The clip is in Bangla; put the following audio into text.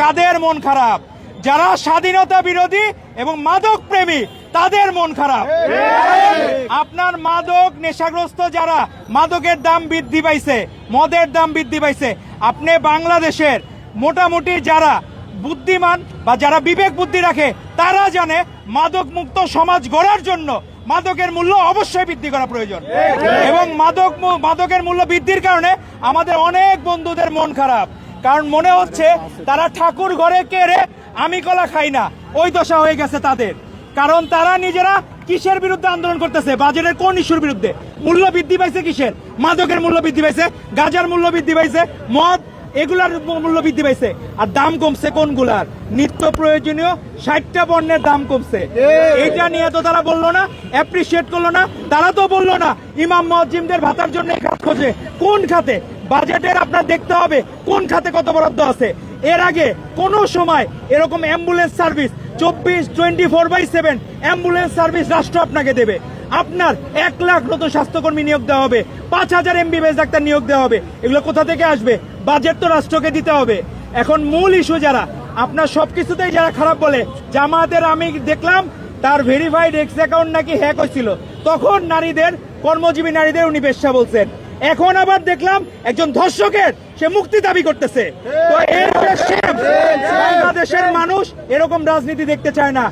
কাদের মন খারাপ? যারা স্বাধীনতা বিরোধী এবং মাদক প্রেমী তাদের মন খারাপ। আপনার মাদক নেশাগ্রস্ত যারা, মাদকের দাম বৃদ্ধি পাইছে, মদের দাম বৃদ্ধি পাইছে, আপনি বাংলাদেশের মোটামুটি যারা বুদ্ধিমান বা যারা বিবেক বুদ্ধি রাখে তারা জানে মাদক মুক্ত সমাজ গড়ার জন্য মাদকের মূল্য অবশ্যই বৃদ্ধি করা প্রয়োজন। এবং মাদকের মূল্য বৃদ্ধির কারণে আমাদের অনেক বন্ধুদের মন খারাপ, কারণ মনে হচ্ছে তারা ঠাকুর ঘরে কেড়ে আমি কলা খাই না, ওই দশা হয়ে গেছে তাদের। কারণ তারা নিজেরা কিসের বিরুদ্ধে আন্দোলন করতেছে? বাজেটের কোন ইস্যুর বিরুদ্ধে? মূল্য বৃদ্ধি পাইছে কিসের? মাদকের মূল্য বৃদ্ধি পাইছে, গাঁজার মূল্য বৃদ্ধি পাইছে, মদ এগুলার মূল্য বৃদ্ধি পাইছে। আর দাম কমছে কোনগুলার? নিত্য প্রয়োজনীয় 60টা পণ্যের দাম কমছে। এইটা নিয়ে তো তারা বললো না, অ্যাপ্রিসিয়েট করলো না। তারা তো বললো না ইমাম মুয়াজ্জিমদের ভাতার জন্য এই খাত খোঁজে। কোন খাতে? বাজেটের আপনার দেখতে হবে কোন খাতে কত বরাদ্দ আছে। এর আগে কোন সময় এরকম অ্যাম্বুলেন্স সার্ভিস 24/7 অ্যাম্বুলেন্স সার্ভিস রাষ্ট্র আপনাকে দেবে। আপনার 1 লাখ নতুন স্বাস্থ্যকর্মী নিয়োগ দেওয়া হবে, 5000 MBBS ডাক্তার নিয়োগ দেওয়া হবে। এগুলো কোথা থেকে আসবে? বাজেট তো রাষ্ট্রকে দিতে হবে। এখন মূল ইস্যু যারা আপনার সবকিছুতেই যারা খারাপ বলে, জামায়াতের আমি দেখলাম তার ভেরিফাইড এক্স অ্যাকাউন্ট নাকি হ্যাক হয়েছিল, তখন নারীদের, কর্মজীবী নারীদের উনি বেশ্যা বলছেন। এখন আবার দেখলাম একজন ধর্ষকের সে মুক্তি দাবি করতেছে। তো এর বাংলাদেশের মানুষ এরকম রাজনীতি দেখতে চায় না।